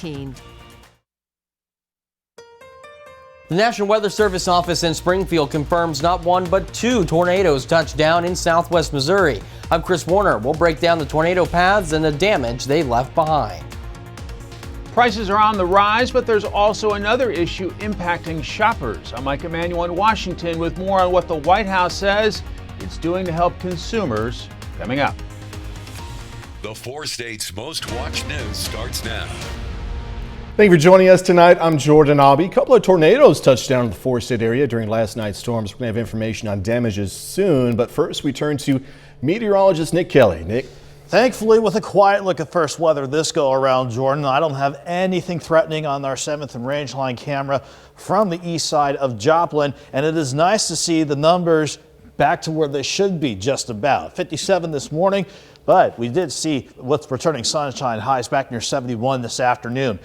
19. The National Weather Service office in Springfield confirms not one but two tornadoes touched down in southwest Missouri. I'm Chris Warner. We'll break down the tornado paths and the damage they left behind. Prices are on the rise, but there's also another issue impacting shoppers. I'm Mike Emanuel in Washington with more on what the White House says it's doing to help consumers coming up. The four states' most watched news starts now. Thank you for joining us tonight. I'm Jordan Aubie. A couple of tornadoes touched down in the four-state area during last night's storms. We're going to have information on damages soon, but first we turn to meteorologist Nick Kelly. Nick. Thankfully, with a quiet look at first weather this go around, Jordan, I don't have anything threatening on our 7th and Rangeline camera from the east side of Joplin, and it is nice to see the numbers back to where they should be, just about 57 this morning. But we did see what's returning sunshine, highs back near 71 this afternoon.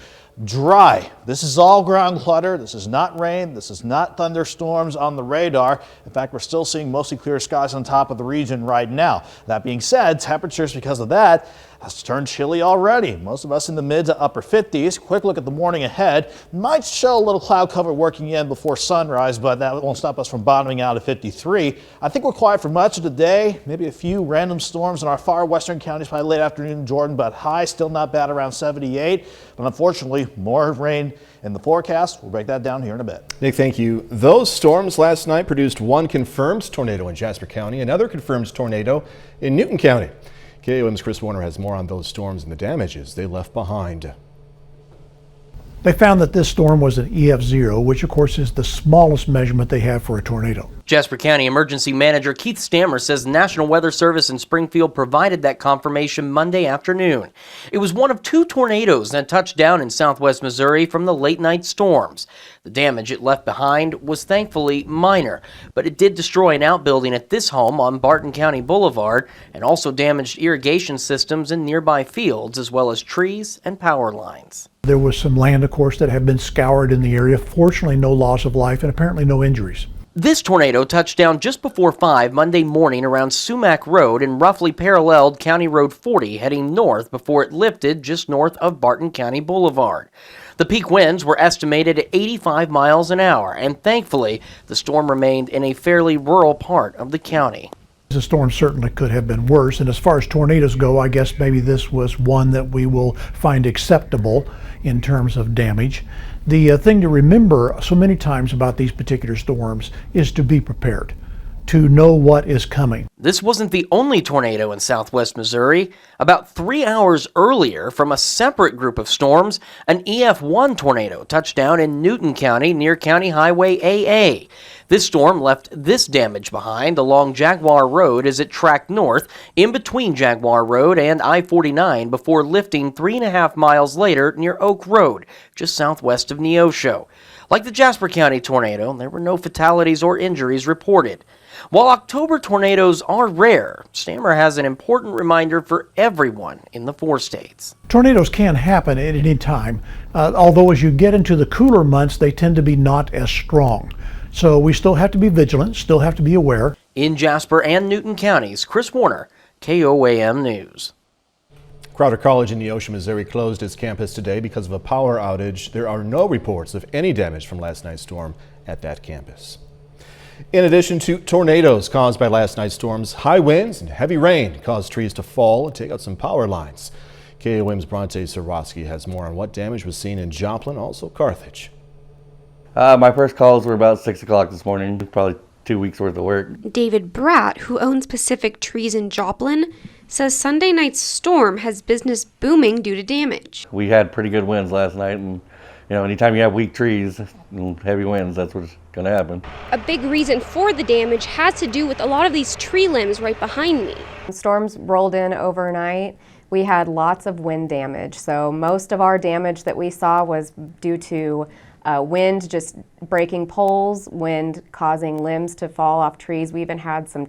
Dry. This is all ground clutter. This is not rain. This is not thunderstorms on the radar. In fact, we're still seeing mostly clear skies on top of the region right now. That being said, temperatures because of that has turned chilly already. Most of us in the mid to upper 50s. Quick look at the morning ahead. Might show a little cloud cover working in before sunrise, but that won't stop us from bottoming out at 53. I think we're quiet for much of the day. Maybe a few random storms in our far western counties by late afternoon, Jordan, but high still not bad around 78. But unfortunately, more rain in the forecast. We'll break that down here in a bit. Nick, thank you. Those storms last night produced one confirmed tornado in Jasper County, another confirmed tornado in Newton County. KOM's Chris Warner has more on those storms and the damages they left behind. They found that this storm was an EF0, which of course is the smallest measurement they have for a tornado. Jasper County Emergency Manager Keith Stammer says the National Weather Service in Springfield provided that confirmation Monday afternoon. It was one of two tornadoes that touched down in southwest Missouri from the late night storms. The damage it left behind was thankfully minor, but it did destroy an outbuilding at this home on Barton County Boulevard and also damaged irrigation systems in nearby fields as well as trees and power lines. There was some land, of course, that had been scoured in the area. Fortunately, no loss of life and apparently no injuries. This tornado touched down just before 5 Monday morning around Sumac Road and roughly paralleled County Road 40 heading north before it lifted just north of Barton County Boulevard. The peak winds were estimated at 85 miles an hour, and thankfully, the storm remained in a fairly rural part of the county. The storm certainly could have been worse, and as far as tornadoes go, I guess maybe this was one that we will find acceptable in terms of damage. The thing to remember so many times about these particular storms is to be prepared, to know what is coming. This wasn't the only tornado in southwest Missouri. About 3 hours earlier, from a separate group of storms, an EF1 tornado touched down in Newton County near County Highway AA. This storm left this damage behind along Jaguar Road as it tracked north in between Jaguar Road and I-49 before lifting 3.5 miles later near Oak Road, just southwest of Neosho. Like the Jasper County tornado, there were no fatalities or injuries reported. While October tornadoes are rare, Stammer has an important reminder for everyone in the four states. Tornadoes can happen at any time, although as you get into the cooler months, they tend to be not as strong. So we still have to be vigilant, still have to be aware. In Jasper and Newton counties, Chris Warner, KOAM News. Crowder College in Neosho, Missouri closed its campus today because of a power outage. There are no reports of any damage from last night's storm at that campus. In addition to tornadoes caused by last night's storms, high winds and heavy rain caused trees to fall and take out some power lines. KOM's Bronte Sorosky has more on what damage was seen in Joplin, also Carthage. My first calls were about 6 o'clock this morning, probably 2 weeks worth of work. David Bratt, who owns Pacific Trees in Joplin, says Sunday night's storm has business booming due to damage. We had pretty good winds last night, and anytime you have weak trees and heavy winds, that's what's going to happen. A big reason for the damage has to do with a lot of these tree limbs right behind me. Storms rolled in overnight. We had lots of wind damage, so most of our damage that we saw was due to wind just breaking poles, wind causing limbs to fall off trees. We even had some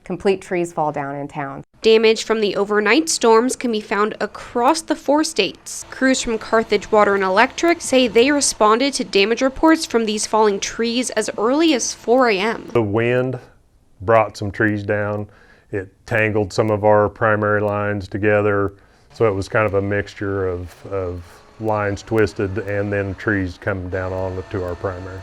complete trees fall down in town. Damage from the overnight storms can be found across the four states. Crews from Carthage Water and Electric say they responded to damage reports from these falling trees as early as 4 a.m. The wind brought some trees down. It tangled some of our primary lines together, so it was kind of a mixture of lines twisted and then trees come down onto our primary.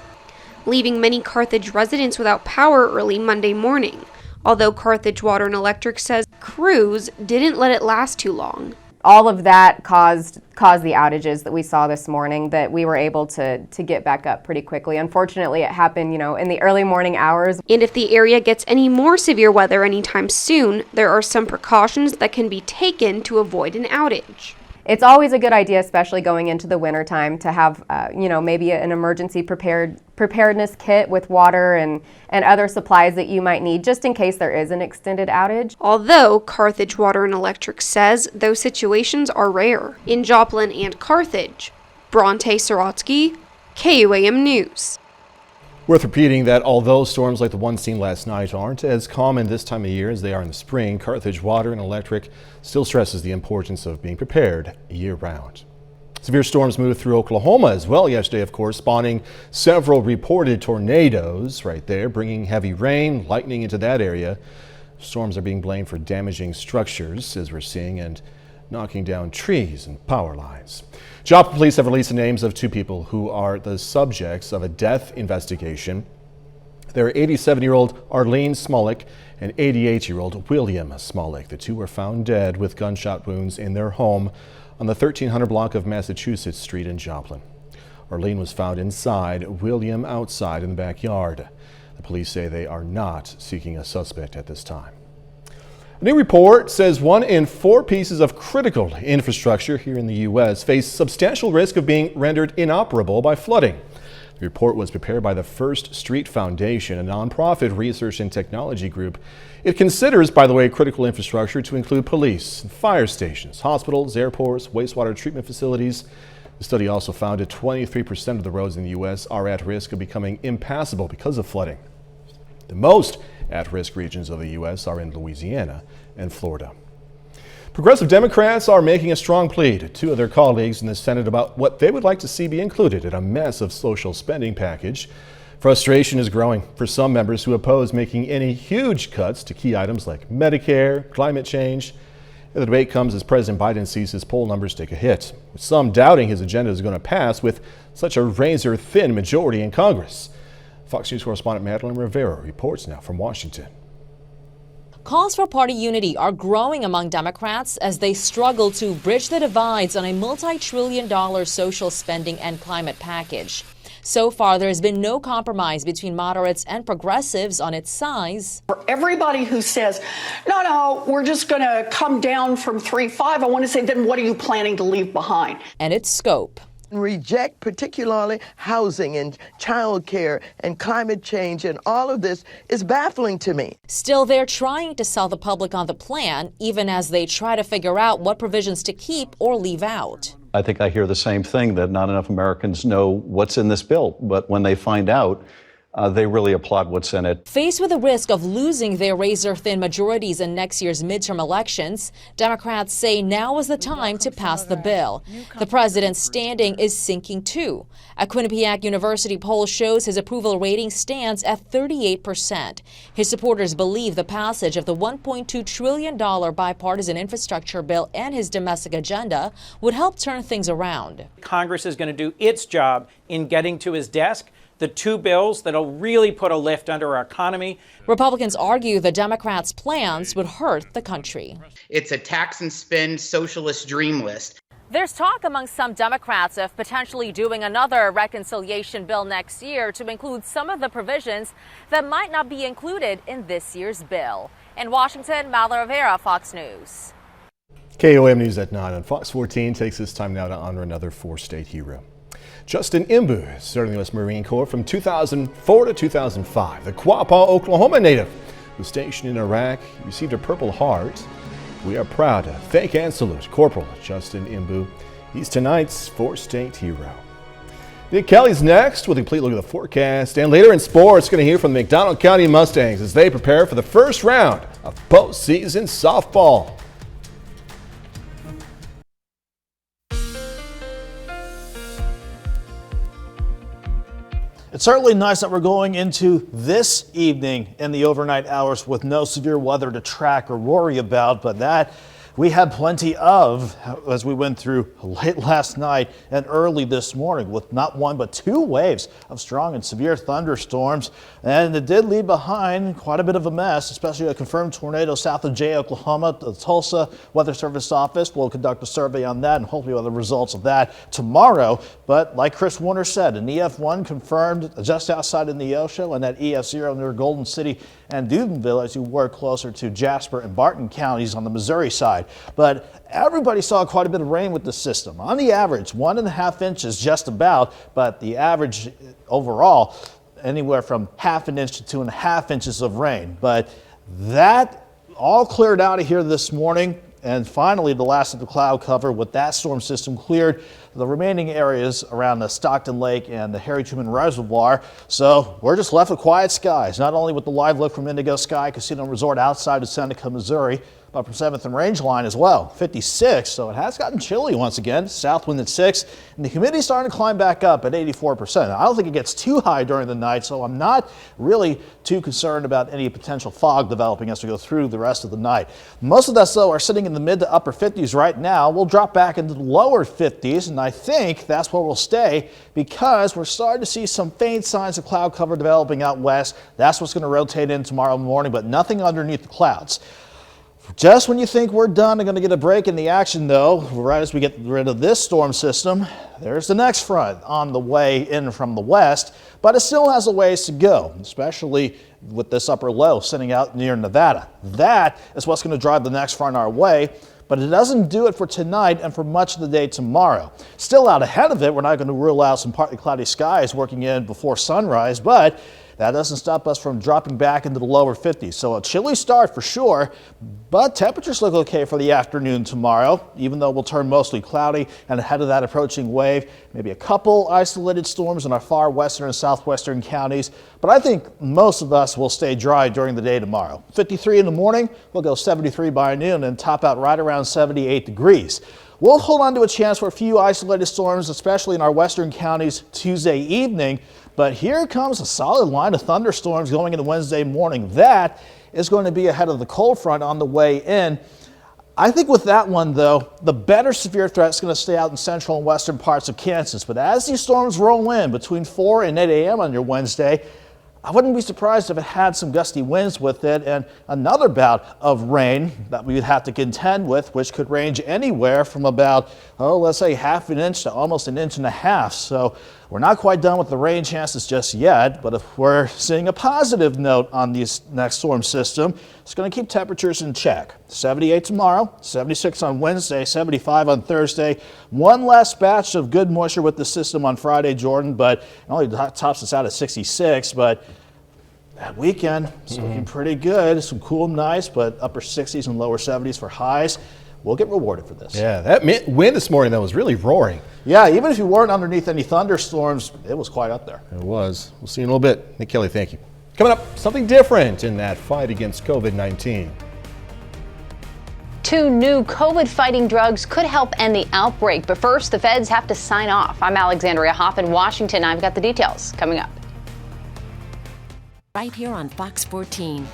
Leaving many Carthage residents without power early Monday morning. Although Carthage Water and Electric says crews didn't let it last too long. All of that caused the outages that we saw this morning, that we were able to get back up pretty quickly. Unfortunately, it happened, in the early morning hours. And if the area gets any more severe weather anytime soon, there are some precautions that can be taken to avoid an outage. It's always a good idea, especially going into the wintertime, to have, maybe an emergency preparedness kit with water and other supplies that you might need, just in case there is an extended outage. Although Carthage Water and Electric says those situations are rare. In Joplin and Carthage, Bronte Sorotsky, KUAM News. Worth repeating that although storms like the one seen last night aren't as common this time of year as they are in the spring, Carthage Water and Electric still stresses the importance of being prepared year-round. Severe storms moved through Oklahoma as well yesterday, of course, spawning several reported tornadoes right there, bringing heavy rain, lightning into that area. Storms are being blamed for damaging structures, as we're seeing, and knocking down trees and power lines. Joplin police have released the names of two people who are the subjects of a death investigation. They're 87-year-old Arlene Smolik and 88-year-old William Smolik. The two were found dead with gunshot wounds in their home on the 1300 block of Massachusetts Street in Joplin. Arlene was found inside, William outside in the backyard. The police say they are not seeking a suspect at this time. A new report says 1 in 4 pieces of critical infrastructure here in the U.S. face substantial risk of being rendered inoperable by flooding. The report was prepared by the First Street Foundation, a nonprofit research and technology group. It considers, by the way, critical infrastructure to include police, fire stations, hospitals, airports, wastewater treatment facilities. The study also found that 23% of the roads in the U.S. are at risk of becoming impassable because of flooding. The most at-risk regions of the U.S. are in Louisiana and Florida. Progressive Democrats are making a strong plea to two of their colleagues in the Senate about what they would like to see be included in a massive social spending package. Frustration is growing for some members who oppose making any huge cuts to key items like Medicare, climate change. The debate comes as President Biden sees his poll numbers take a hit, with some doubting his agenda is going to pass with such a razor-thin majority in Congress. Fox News correspondent Madeline Rivera reports now from Washington. Calls for party unity are growing among Democrats as they struggle to bridge the divides on a multi-trillion-dollar social spending and climate package. So far, there has been no compromise between moderates and progressives on its size. For everybody who says, no, we're just going to come down from 3.5, I want to say, then what are you planning to leave behind? And its scope. Reject particularly housing and child care and climate change, and all of this is baffling to me. Still, they're trying to sell the public on the plan, even as they try to figure out what provisions to keep or leave out. I think I hear the same thing, that not enough Americans know what's in this bill, but when they find out, they really applaud what's in it. Faced with the risk of losing their razor-thin majorities in next year's midterm elections, Democrats say now is the time to pass the bill. The president's standing is sinking too. A Quinnipiac University poll shows his approval rating stands at 38%. His supporters believe the passage of the $1.2 trillion bipartisan infrastructure bill and his domestic agenda would help turn things around. Congress is going to do its job in getting to his desk the two bills that'll really put a lift under our economy. Republicans argue the Democrats' plans would hurt the country. It's a tax and spend socialist dream list. There's talk among some Democrats of potentially doing another reconciliation bill next year to include some of the provisions that might not be included in this year's bill. In Washington, Madeline Rivera, Fox News. KOM News at 9 on Fox 14 takes this time now to honor another four-state hero. Justin Imbu served in the U.S. Marine Corps from 2004 to 2005. The Quapaw, Oklahoma native was stationed in Iraq. He received a Purple Heart. We are proud to thank and salute Corporal Justin Imbu. He's tonight's four-state hero. Nick Kelly's next with a complete look at the forecast. And later in sports, going to hear from the McDonald County Mustangs as they prepare for the first round of postseason softball. It's certainly nice that we're going into this evening in the overnight hours with no severe weather to track or worry about, but that we had plenty of as we went through late last night and early this morning with not one but two waves of strong and severe thunderstorms. And it did leave behind quite a bit of a mess, especially a confirmed tornado south of Jay, Oklahoma. The Tulsa Weather Service office will conduct a survey on that and hopefully we'll have the results of that tomorrow. But like Chris Warner said, an EF1 confirmed just outside of Neosho and that EF0 near Golden City and Dudenville as you work closer to Jasper and Barton counties on the Missouri side. But everybody saw quite a bit of rain with the system. On the average, 1.5 inches just about, but the average overall anywhere from 1/2 inch to 2.5 inches of rain. But that all cleared out of here this morning. And finally, the last of the cloud cover with that storm system cleared the remaining areas around the Stockton Lake and the Harry Truman Reservoir. So we're just left with quiet skies, not only with the live look from Indigo Sky Casino Resort outside of Seneca, Missouri, but from 7th and Rangeline as well, 56. So it has gotten chilly once again. South wind at 6, and the humidity starting to climb back up at 84%. I don't think it gets too high during the night, so I'm not really too concerned about any potential fog developing as we go through the rest of the night. Most of us, though, are sitting in the mid to upper 50s right now. We'll drop back into the lower 50s, and I think that's where we'll stay because we're starting to see some faint signs of cloud cover developing out west. That's what's going to rotate in tomorrow morning, but nothing underneath the clouds. Just when you think we're done and going to get a break in the action, though, right as we get rid of this storm system, there's the next front on the way in from the west, but it still has a ways to go, especially with this upper low sitting out near Nevada. That is what's going to drive the next front our way, but it doesn't do it for tonight and for much of the day tomorrow. Still out ahead of it, we're not going to rule out some partly cloudy skies working in before sunrise, but that doesn't stop us from dropping back into the lower 50s. So a chilly start for sure, but temperatures look okay for the afternoon tomorrow, even though we'll turn mostly cloudy and ahead of that approaching wave, maybe a couple isolated storms in our far western and southwestern counties. But I think most of us will stay dry during the day tomorrow. 53 in the morning, we'll go 73 by noon and top out right around 78 degrees. We'll hold on to a chance for a few isolated storms, especially in our western counties Tuesday evening. But here comes a solid line of thunderstorms going into Wednesday morning. That is going to be ahead of the cold front on the way in. I think with that one, though, the better severe threat is going to stay out in central and western parts of Kansas. But as these storms roll in between 4 and 8 a.m. on your Wednesday, I wouldn't be surprised if it had some gusty winds with it and another bout of rain that we would have to contend with, which could range anywhere from about, let's say 1/2 inch to almost 1.5 inches. So we're not quite done with the rain chances just yet, but if we're seeing a positive note on this next storm system, it's going to keep temperatures in check. 78 tomorrow, 76 on Wednesday, 75 on Thursday. One less batch of good moisture with the system on Friday, Jordan, but it only tops us out at 66. But that weekend is looking pretty good. Some cool nights, but upper 60s and lower 70s for highs. We'll get rewarded for this. Yeah, that wind this morning, though, was really roaring. Yeah, even if you weren't underneath any thunderstorms, it was quite up there. It was. We'll see you in a little bit. Nick Kelly, thank you. Coming up, something different in that fight against COVID-19. 2 new COVID-fighting drugs could help end the outbreak, but first, the feds have to sign off. I'm Alexandria Hoff in Washington. I've got the details coming up. Right here on Fox 14.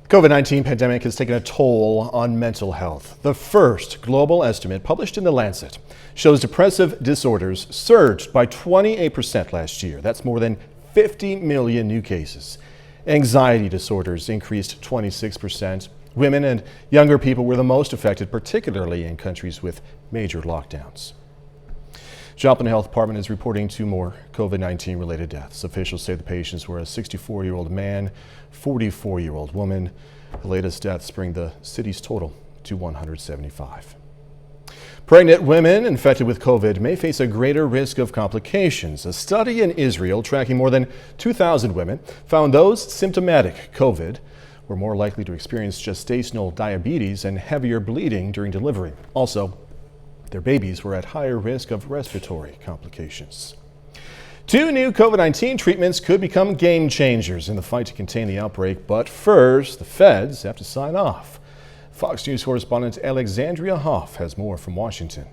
COVID-19 pandemic has taken a toll on mental health. The first global estimate published in The Lancet shows depressive disorders surged by 28% last year. That's more than 50 million new cases. Anxiety disorders increased 26%. Women and younger people were the most affected, particularly in countries with major lockdowns. Joplin Health Department is reporting 2 more COVID-19 related deaths. Officials say the patients were a 64-year-old man, 44-year-old woman. The latest deaths bring the city's total to 175. Pregnant women infected with COVID may face a greater risk of complications. A study in Israel tracking more than 2,000 women found those symptomatic COVID were more likely to experience gestational diabetes and heavier bleeding during delivery. Also, their babies were at higher risk of respiratory complications. 2 new COVID-19 treatments could become game changers in the fight to contain the outbreak, but first, the feds have to sign off. Fox News correspondent Alexandria Hoff has more from Washington.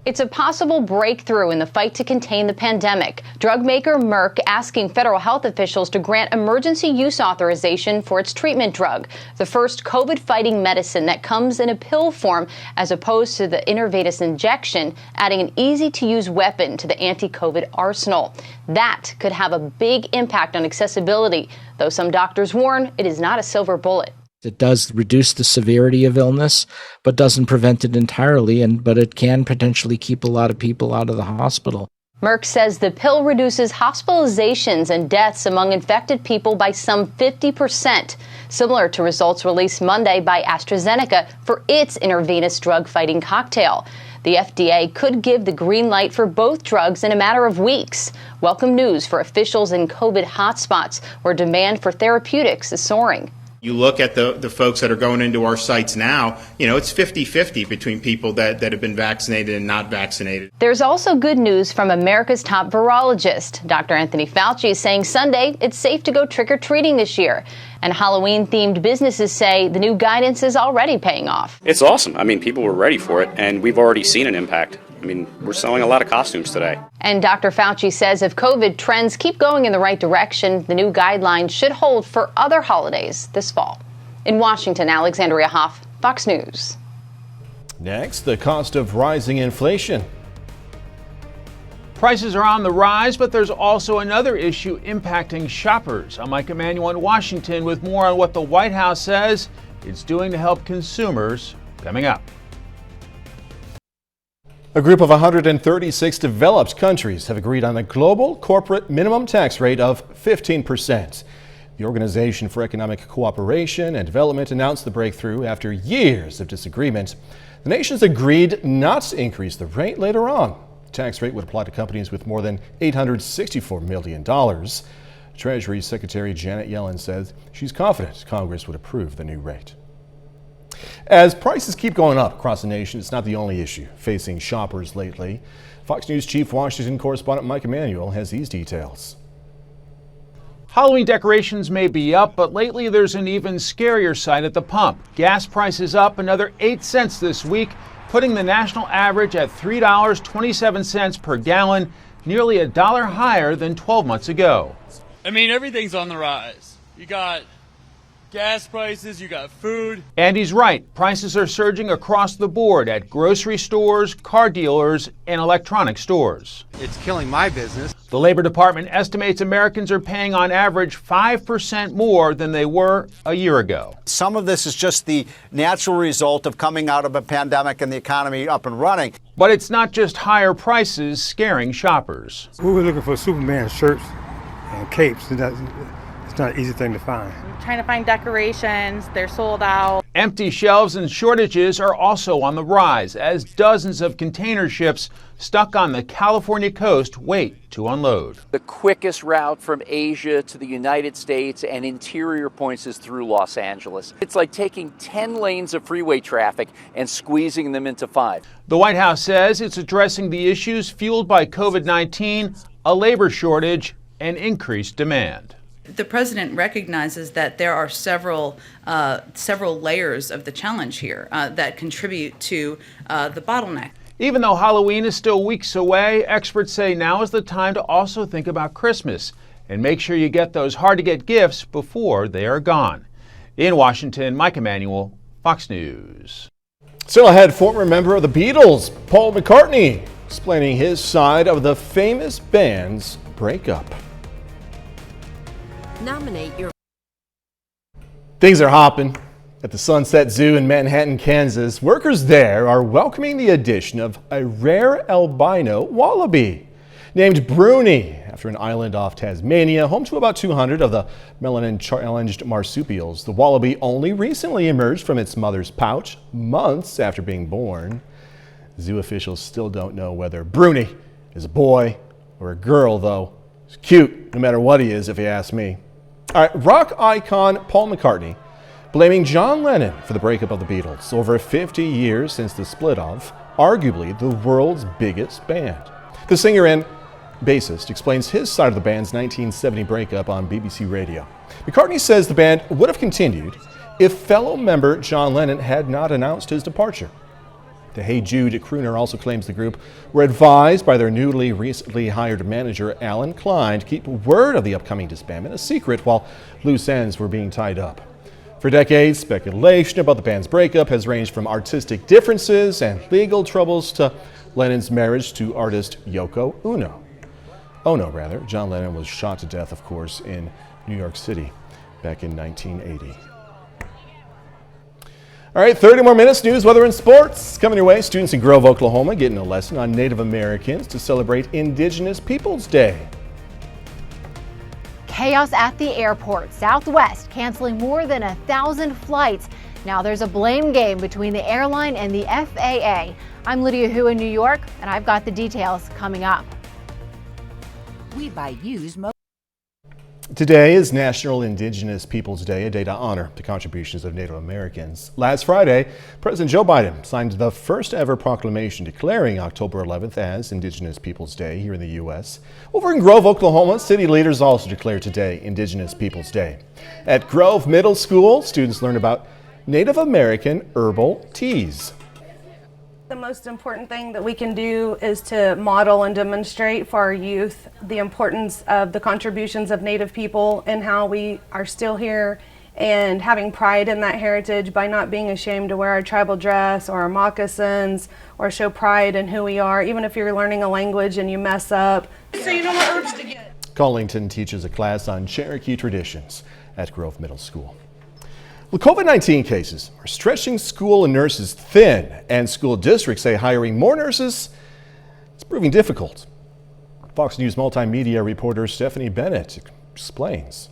It's a possible breakthrough in the fight to contain the pandemic. Drug maker Merck asking federal health officials to grant emergency use authorization for its treatment drug, the first COVID-fighting medicine that comes in a pill form as opposed to the intravenous injection, adding an easy-to-use weapon to the anti-COVID arsenal. That could have a big impact on accessibility, though some doctors warn it is not a silver bullet. It does reduce the severity of illness, but doesn't prevent it entirely, but it can potentially keep a lot of people out of the hospital. Merck says the pill reduces hospitalizations and deaths among infected people by some 50%, similar to results released Monday by AstraZeneca for its intravenous drug-fighting cocktail. The FDA could give the green light for both drugs in a matter of weeks. Welcome news for officials in COVID hotspots where demand for therapeutics is soaring. You look at the folks that are going into our sites now, it's 50-50 between people that have been vaccinated and not vaccinated. There's also good news from America's top virologist. Dr. Anthony Fauci is saying Sunday it's safe to go trick-or-treating this year. And Halloween-themed businesses say the new guidance is already paying off. It's awesome. People were ready for it, and we've already seen an impact. We're selling a lot of costumes today. And Dr. Fauci says if COVID trends keep going in the right direction, the new guidelines should hold for other holidays this fall. In Washington, Alexandria Hoff, Fox News. Next, the cost of rising inflation. Prices are on the rise, but there's also another issue impacting shoppers. I'm Mike Emanuel in Washington with more on what the White House says it's doing to help consumers coming up. A group of 136 developed countries have agreed on a global corporate minimum tax rate of 15%. The Organization for Economic Cooperation and Development announced the breakthrough after years of disagreement. The nations agreed not to increase the rate later on. The tax rate would apply to companies with more than $864 million. Treasury Secretary Janet Yellen says she's confident Congress would approve the new rate. As prices keep going up across the nation, it's not the only issue facing shoppers lately. Fox News Chief Washington correspondent Mike Emanuel has these details. Halloween decorations may be up, but lately there's an even scarier sight at the pump. Gas prices up another 8 cents this week, putting the national average at $3.27 per gallon, nearly $1 higher than 12 months ago. Everything's on the rise. You got gas prices, you got food. And he's right. Prices are surging across the board at grocery stores, car dealers, and electronic stores. It's killing my business. The Labor Department estimates Americans are paying on average 5% more than they were a year ago. Some of this is just the natural result of coming out of a pandemic and the economy up and running. But it's not just higher prices scaring shoppers. We were looking for Superman shirts and capes. It's not an easy thing to find. I'm trying to find decorations. They're sold out. Empty shelves and shortages are also on the rise as dozens of container ships stuck on the California coast wait to unload. The quickest route from Asia to the United States and interior points is through Los Angeles. It's like taking 10 lanes of freeway traffic and squeezing them into 5. The White House says it's addressing the issues fueled by COVID-19, a labor shortage, and increased demand. The president recognizes that there are several layers of the challenge here that contribute to the bottleneck. Even though Halloween is still weeks away, experts say now is the time to also think about Christmas and make sure you get those hard-to-get gifts before they are gone. In Washington, Mike Emanuel, Fox News. Still ahead, former member of the Beatles, Paul McCartney, explaining his side of the famous band's breakup. Nominate your... Things are hopping at the Sunset Zoo in Manhattan, Kansas. Workers there are welcoming the addition of a rare albino wallaby named Bruni after an island off Tasmania, home to about 200 of the melanin-challenged marsupials. The wallaby only recently emerged from its mother's pouch months after being born. Zoo officials still don't know whether Bruni is a boy or a girl, though. He's cute no matter what he is, if you ask me. All right, rock icon Paul McCartney blaming John Lennon for the breakup of the Beatles over 50 years since the split of arguably the world's biggest band. The singer and bassist explains his side of the band's 1970 breakup on BBC Radio. McCartney says the band would have continued if fellow member John Lennon had not announced his departure. The Hey Jude crooner also claims the group were advised by their recently hired manager, Alan Klein, to keep word of the upcoming disbandment a secret while loose ends were being tied up. For decades, speculation about the band's breakup has ranged from artistic differences and legal troubles to Lennon's marriage to artist Yoko Ono. John Lennon was shot to death, of course, in New York City back in 1980. All right, 30 more minutes, news, weather, and sports. Coming your way, students in Grove, Oklahoma getting a lesson on Native Americans to celebrate Indigenous Peoples Day. Chaos at the airport. Southwest canceling more than 1,000 flights. Now there's a blame game between the airline and the FAA. I'm Lydia Hu in New York, and I've got the details coming up. We buy used. Today is National Indigenous Peoples Day, a day to honor the contributions of Native Americans. Last Friday, President Joe Biden signed the first ever proclamation declaring October 11th as Indigenous Peoples Day here in the U.S. Over in Grove, Oklahoma, city leaders also declared today Indigenous Peoples Day. At Grove Middle School, students learned about Native American herbal teas. The most important thing that we can do is to model and demonstrate for our youth the importance of the contributions of Native people and how we are still here and having pride in that heritage by not being ashamed to wear our tribal dress or our moccasins or show pride in who we are, even if you're learning a language and you mess up. So you know what herbs to get. Collington teaches a class on Cherokee traditions at Grove Middle School. Well, COVID-19 cases are stretching school and nurses thin, and school districts say hiring more nurses is proving difficult. Fox News multimedia reporter Stephanie Bennett explains.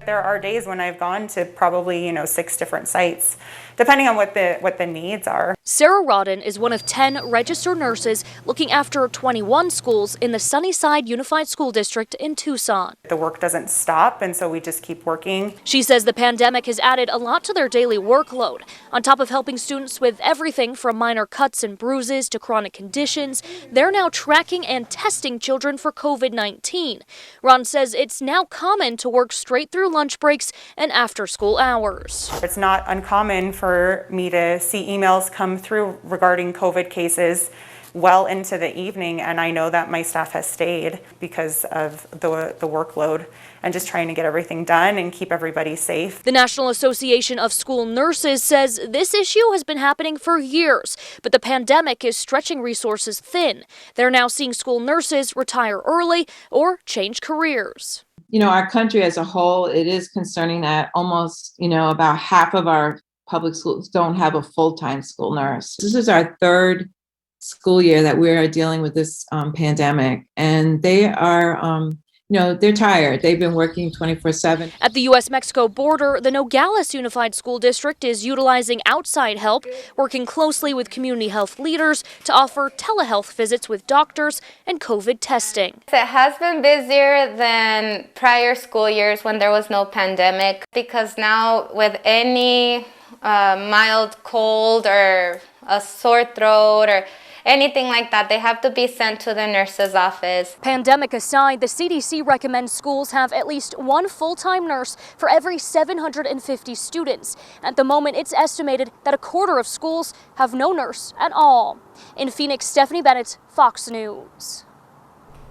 There are days when I've gone to probably, 6 different sites, depending on what the needs are. Sarah Rodden is one of 10 registered nurses looking after 21 schools in the Sunnyside Unified School District in Tucson. The work doesn't stop, and so we just keep working. She says the pandemic has added a lot to their daily workload. On top of helping students with everything from minor cuts and bruises to chronic conditions, they're now tracking and testing children for COVID-19. Ron says it's now common to work straight through lunch breaks and after school hours. It's not uncommon for me to see emails come through regarding COVID cases well into the evening, and I know that my staff has stayed because of the workload and just trying to get everything done and keep everybody safe. The National Association of School Nurses says this issue has been happening for years, but the pandemic is stretching resources thin. They're now seeing school nurses retire early or change careers. Our country as a whole, it is concerning that almost, about half of our public schools don't have a full-time school nurse. This is our third school year that we are dealing with this pandemic, and they are, they're tired. They've been working 24/7. At the U.S.-Mexico border, the Nogales Unified School District is utilizing outside help, working closely with community health leaders to offer telehealth visits with doctors and COVID testing. It has been busier than prior school years when there was no pandemic, because now with any mild cold or a sore throat or anything like that, they have to be sent to the nurse's office. Pandemic aside, the CDC recommends schools have at least one full-time nurse for every 750 students. At the moment, it's estimated that a quarter of schools have no nurse at all. In Phoenix, Stephanie Bennett, Fox News.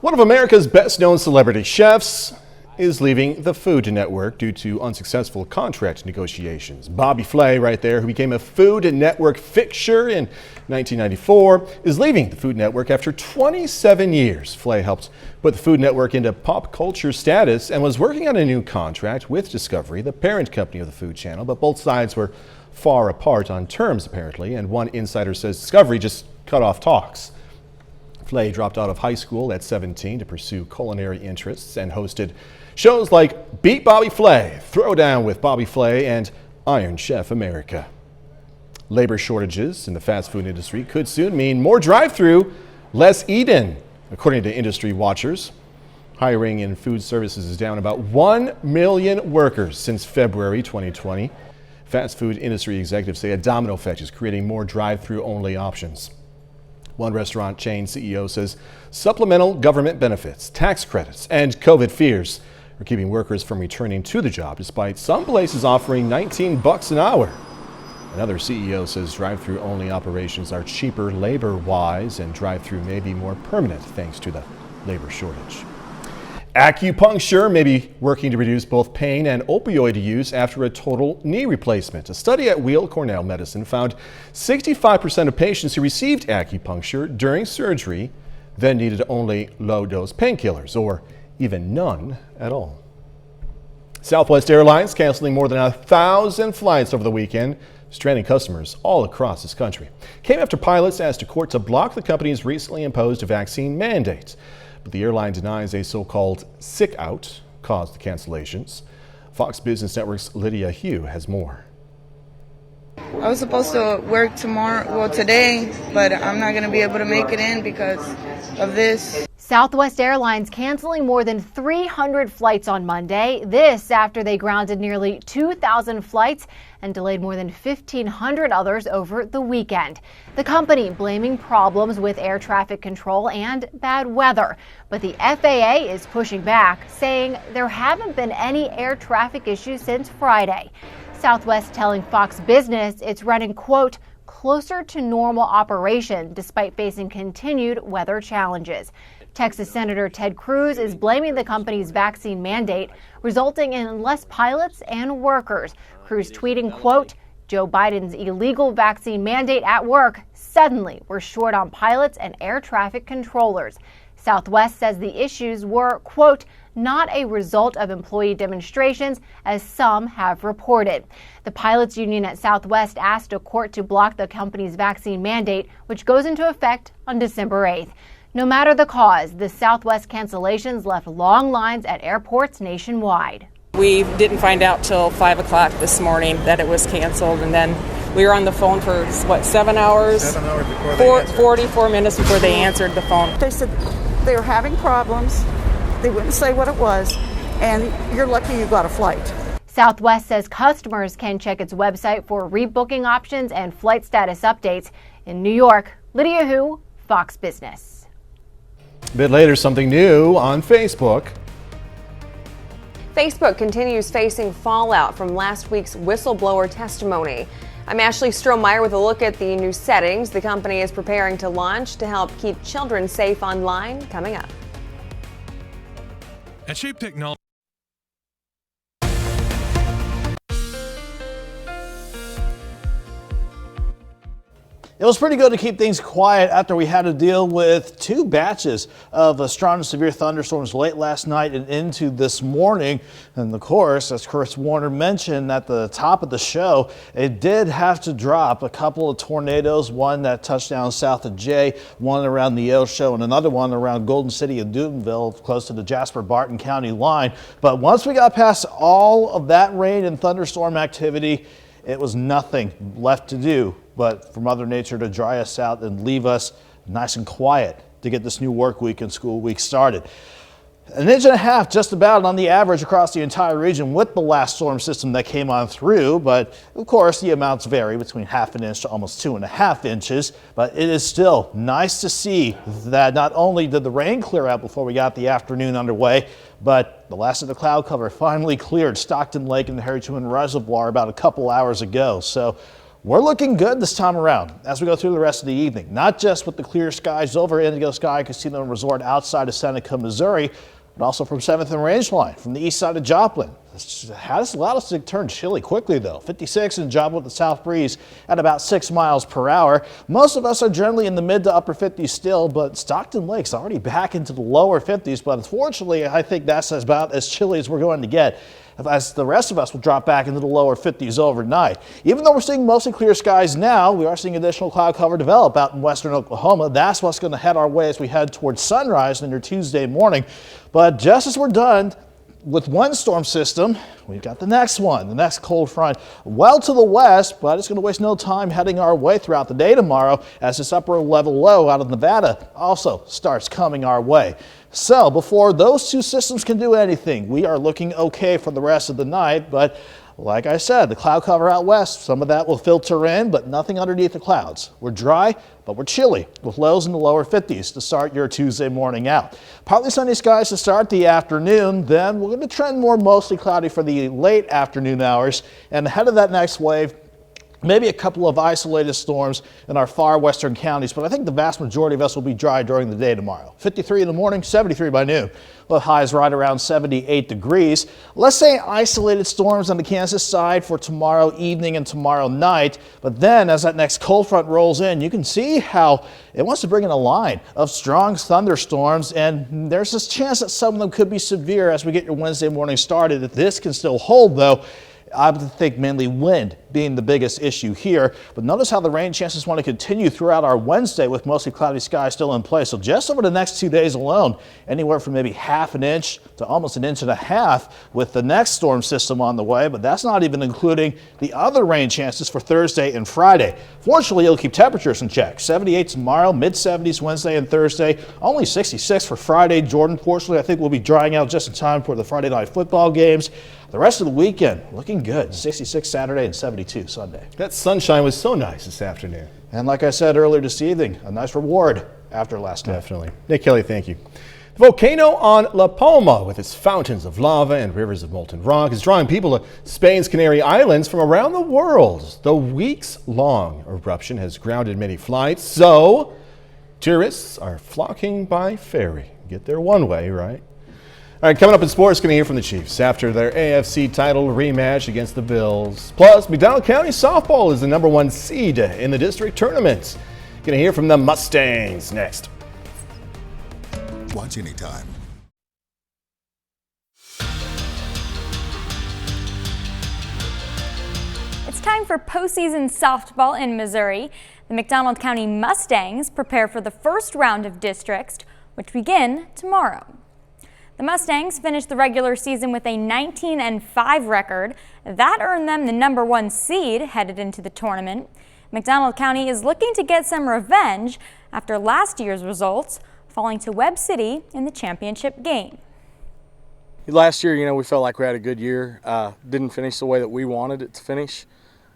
One of America's best-known celebrity chefs is leaving the Food Network due to unsuccessful contract negotiations. Bobby Flay, right there, who became a Food Network fixture in 1994, is leaving the Food Network after 27 years. Flay helped put the Food Network into pop culture status and was working on a new contract with Discovery, the parent company of the Food Channel, but both sides were far apart on terms, apparently, and one insider says Discovery just cut off talks. Flay dropped out of high school at 17 to pursue culinary interests and hosted shows like Beat Bobby Flay, Throwdown with Bobby Flay, and Iron Chef America. Labor shortages in the fast food industry could soon mean more drive-through, less eat-in, according to industry watchers. Hiring in food services is down about 1 million workers since February 2020. Fast food industry executives say a domino effect is creating more drive-through only options. One restaurant chain CEO says supplemental government benefits, tax credits, and COVID fears are keeping workers from returning to the job, despite some places offering $19 an hour. Another CEO says drive-through only operations are cheaper labor-wise, and drive-through may be more permanent thanks to the labor shortage. Acupuncture may be working to reduce both pain and opioid use after a total knee replacement. A study at Weill Cornell Medicine found 65% of patients who received acupuncture during surgery then needed only low-dose painkillers, or even none at all. Southwest Airlines canceling more than 1,000 flights over the weekend, stranding customers all across this country. Came after pilots asked a court to block the company's recently imposed vaccine mandate. But the airline denies a so-called sick out caused the cancellations. Fox Business Network's Lydia Hugh has more. I was supposed to work today, but I'm not going to be able to make it in because of this. Southwest Airlines canceling more than 300 flights on Monday. This after they grounded nearly 2,000 flights and delayed more than 1,500 others over the weekend. The company blaming problems with air traffic control and bad weather. But the FAA is pushing back, saying there haven't been any air traffic issues since Friday. Southwest telling Fox Business it's running, quote, closer to normal operation despite facing continued weather challenges. Texas Senator Ted Cruz is blaming the company's vaccine mandate, resulting in less pilots and workers. Cruz tweeting, quote, Joe Biden's illegal vaccine mandate at work. Suddenly, we're short on pilots and air traffic controllers. Southwest says the issues were, quote, not a result of employee demonstrations, as some have reported. The pilots union at Southwest asked a court to block the company's vaccine mandate, which goes into effect on December 8th. No matter the cause, the Southwest cancellations left long lines at airports nationwide. We didn't find out till 5 o'clock this morning that it was canceled, and then we were on the phone for, 7 hours? 7 hours before they answered. 44 minutes before they answered the phone. They said they were having problems. They wouldn't say what it was, and you're lucky you got a flight. Southwest says customers can check its website for rebooking options and flight status updates. In New York, Lydia Hu, Fox Business. A bit later, something new on Facebook. Facebook continues facing fallout from last week's whistleblower testimony. I'm Ashley Strohmeyer with a look at the new settings the company is preparing to launch to help keep children safe online, coming up. At Shape Technology. It was pretty good to keep things quiet after we had to deal with 2 batches of strong and severe thunderstorms late last night and into this morning. And of course, as Chris Warner mentioned at the top of the show, it did have to drop a couple of tornadoes, one that touched down south of Jay, one around the Neosho, and another one around Golden City and Newtonville, close to the Jasper-Barton County line. But once we got past all of that rain and thunderstorm activity, it was nothing left to do but for Mother Nature to dry us out and leave us nice and quiet to get this new work week and school week started. 1.5 inches just about on the average across the entire region with the last storm system that came on through, but of course the amounts vary between 1/2 inch to almost 2.5 inches. But it is still nice to see that not only did the rain clear out before we got the afternoon underway, but the last of the cloud cover finally cleared Stockton Lake and the Harry Truman Reservoir about a couple hours ago. So we're looking good this time around as we go through the rest of the evening, not just with the clear skies over Indigo Sky Casino and Resort outside of Seneca, Missouri, but also from 7th and Rangeline from the east side of Joplin. This has allowed us to turn chilly quickly, though. 56 in Joplin with the south breeze at about 6 miles per hour. Most of us are generally in the mid to upper 50s still, but Stockton Lake's already back into the lower 50s. But unfortunately, I think that's about as chilly as we're going to get, as the rest of us will drop back into the lower 50s overnight. Even though we're seeing mostly clear skies now, we are seeing additional cloud cover develop out in western Oklahoma. That's what's going to head our way as we head towards sunrise into Tuesday morning. But just as we're done with one storm system, we've got the next one, the next cold front well to the west, but it's going to waste no time heading our way throughout the day tomorrow as this upper level low out of Nevada also starts coming our way. So before those 2 systems can do anything, we are looking okay for the rest of the night. But like I said, the cloud cover out west, some of that will filter in, but nothing underneath the clouds. We're dry, but we're chilly with lows in the lower 50s to start your Tuesday morning out. Partly sunny skies to start the afternoon, then we're going to trend more mostly cloudy for the late afternoon hours. And ahead of that next wave, Maybe a couple of isolated storms in our far western counties, but I think the vast majority of us will be dry during the day tomorrow. 53 in the morning, 73 by noon. With highs right around 78 degrees. Let's say isolated storms on the Kansas side for tomorrow evening and tomorrow night. But then as that next cold front rolls in, you can see how it wants to bring in a line of strong thunderstorms. And there's this chance that some of them could be severe as we get your Wednesday morning started. If this can still hold, though, I would think mainly wind being the biggest issue here. But notice how the rain chances want to continue throughout our Wednesday with mostly cloudy skies still in place. So just over the next 2 days alone, anywhere from maybe half an inch to almost an inch and a half with the next storm system on the way. But that's not even including the other rain chances for Thursday and Friday. Fortunately, it'll keep temperatures in check. 78 tomorrow, mid-70s Wednesday and Thursday, only 66 for Friday. Jordan, fortunately, I think we'll be drying out just in time for the Friday night football games. The rest of the weekend looking good. 66 Saturday and 72 Sunday. That sunshine was so nice this afternoon. And like I said earlier this evening, a nice reward after last night. Definitely. Nick Kelly, thank you. The volcano on La Palma, with its fountains of lava and rivers of molten rock, is drawing people to Spain's Canary Islands from around the world. The weeks-long eruption has grounded many flights, so tourists are flocking by ferry. Get there one way, right? All right, coming up in sports, going to hear from the Chiefs after their AFC title rematch against the Bills. Plus, McDonald County softball is the #1 seed in the district tournament. Going to hear from the Mustangs next. Watch anytime. It's time for postseason softball in Missouri. The McDonald County Mustangs prepare for the first round of districts, which begin tomorrow. The Mustangs finished the regular season with a 19-5 record. That earned them the #1 seed headed into the tournament. McDonald County is looking to get some revenge after last year's results, falling to Webb City in the championship game. Last year, we felt like we had a good year. Didn't finish the way that we wanted it to finish.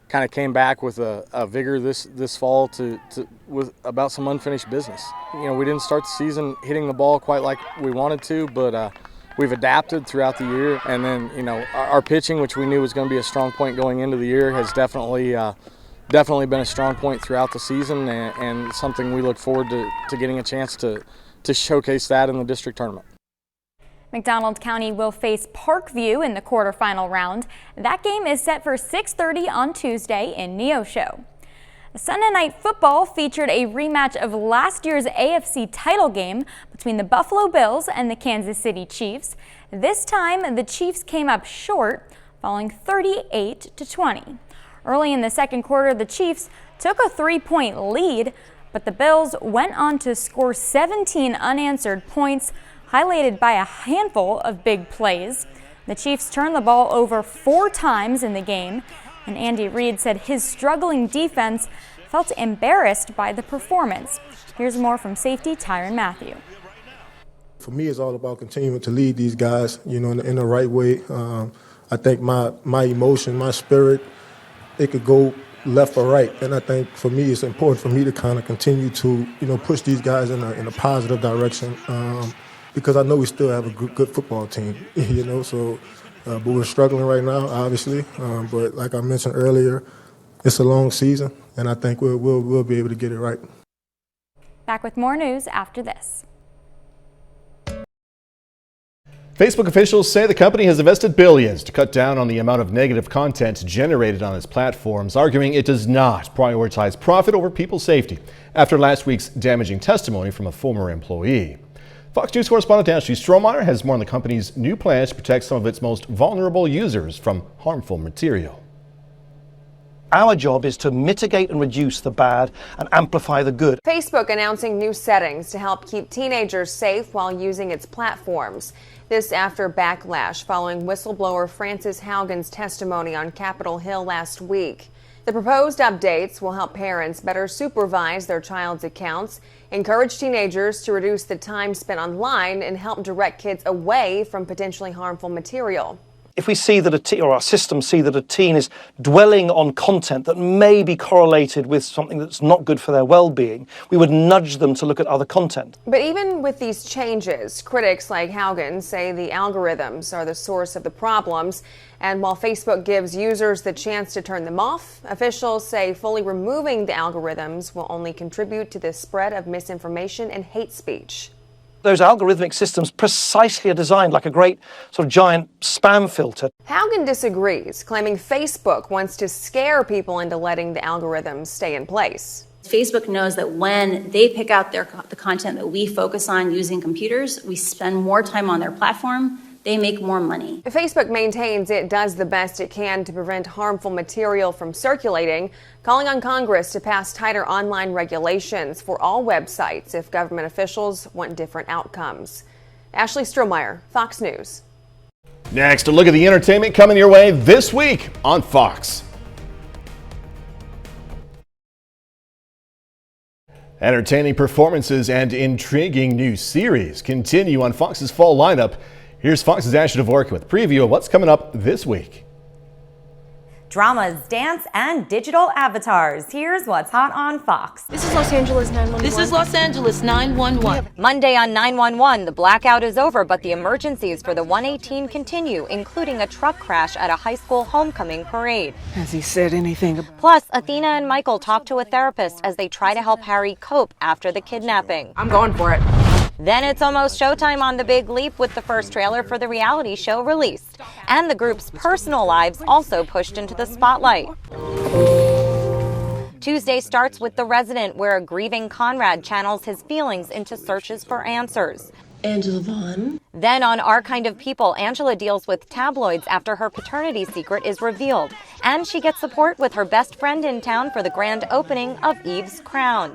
Kind of came back with a vigor this fall with about some unfinished business. We didn't start the season hitting the ball quite like we wanted to, but we've adapted throughout the year. And then, our pitching, which we knew was going to be a strong point going into the year, has definitely been a strong point throughout the season, and something we look forward to getting a chance to showcase that in the district tournament. McDonald County will face Parkview in the quarterfinal round. That game is set for 6:30 on Tuesday in Neosho. Sunday night football featured a rematch of last year's AFC title game between the Buffalo Bills and the Kansas City Chiefs. This time, the Chiefs came up short, falling 38-20. Early in the second quarter, the Chiefs took a 3-point lead, but the Bills went on to score 17 unanswered points, highlighted by a handful of big plays. The Chiefs turned the ball over 4 times in the game, and Andy Reid said his struggling defense felt embarrassed by the performance. Here's more from safety Tyrann Mathieu. For me, it's all about continuing to lead these guys, in the right way. I think my emotion, my spirit, it could go left or right, and I think for me, it's important for me to kind of continue to, push these guys in a positive direction. Because I know we still have a good football team, so, but we're struggling right now, obviously. But like I mentioned earlier, it's a long season, and I think we'll be able to get it right. Back with more news after this. Facebook officials say the company has invested billions to cut down on the amount of negative content generated on its platforms, arguing it does not prioritize profit over people's safety after last week's damaging testimony from a former employee. Fox News correspondent Ashley Strohmeyer has more on the company's new plans to protect some of its most vulnerable users from harmful material. Our job is to mitigate and reduce the bad and amplify the good. Facebook announcing new settings to help keep teenagers safe while using its platforms. This after backlash following whistleblower Frances Haugen's testimony on Capitol Hill last week. The proposed updates will help parents better supervise their child's accounts, encourage teenagers to reduce the time spent online, and help direct kids away from potentially harmful material. If we see that a teen, or our systems see that a teen is dwelling on content that may be correlated with something that's not good for their well-being, we would nudge them to look at other content. But even with these changes, critics like Haugen say the algorithms are the source of the problems. And while Facebook gives users the chance to turn them off, officials say fully removing the algorithms will only contribute to the spread of misinformation and hate speech. Those algorithmic systems precisely are designed like a great sort of giant spam filter. Haugen disagrees, claiming Facebook wants to scare people into letting the algorithms stay in place. Facebook knows that when they pick out the content that we focus on using computers, we spend more time on their platform, they make more money. Facebook maintains it does the best it can to prevent harmful material from circulating, calling on Congress to pass tighter online regulations for all websites if government officials want different outcomes. Ashley Strohmeyer, Fox News. Next, a look at the entertainment coming your way this week on Fox. Entertaining performances and intriguing new series continue on Fox's fall lineup. Here's Fox's Ashley Dvorkin with a preview of what's coming up this week. Dramas, dance, and digital avatars. Here's what's hot on Fox. This is Los Angeles 911. This is Los Angeles 911. Monday on 911, the blackout is over, but the emergencies for the 118 continue, including a truck crash at a high school homecoming parade. Has he said anything? Plus, Athena and Michael talk to a therapist as they try to help Harry cope after the kidnapping. I'm going for it. Then it's almost showtime on The Big Leap with the first trailer for the reality show released. And the group's personal lives also pushed into the spotlight. Tuesday starts with The Resident, where a grieving Conrad channels his feelings into searches for answers. Angela Vaughn. Then on Our Kind of People, Angela deals with tabloids after her paternity secret is revealed. And she gets support with her best friend in town for the grand opening of Eve's Crown.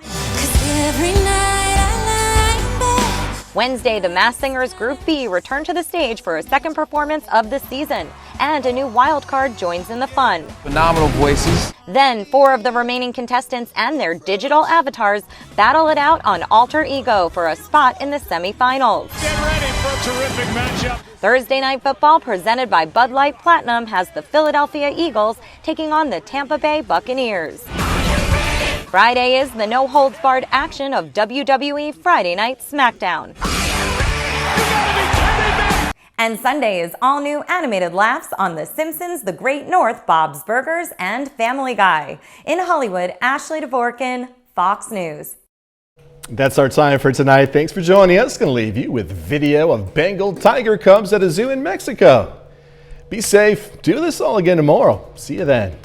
Wednesday, the Masked Singer's Group B return to the stage for a second performance of the season, and a new wild card joins in the fun. Phenomenal voices. Then 4 of the remaining contestants and their digital avatars battle it out on Alter Ego for a spot in the semifinals. Get ready for a terrific matchup. Thursday Night Football, presented by Bud Light Platinum, has the Philadelphia Eagles taking on the Tampa Bay Buccaneers. Friday is the no-holds-barred action of WWE Friday Night SmackDown. And Sunday is all-new animated laughs on The Simpsons, The Great North, Bob's Burgers, and Family Guy. In Hollywood, Ashley Dvorkin, Fox News. That's our time for tonight. Thanks for joining us. Going to leave you with video of Bengal tiger cubs at a zoo in Mexico. Be safe. Do this all again tomorrow. See you then.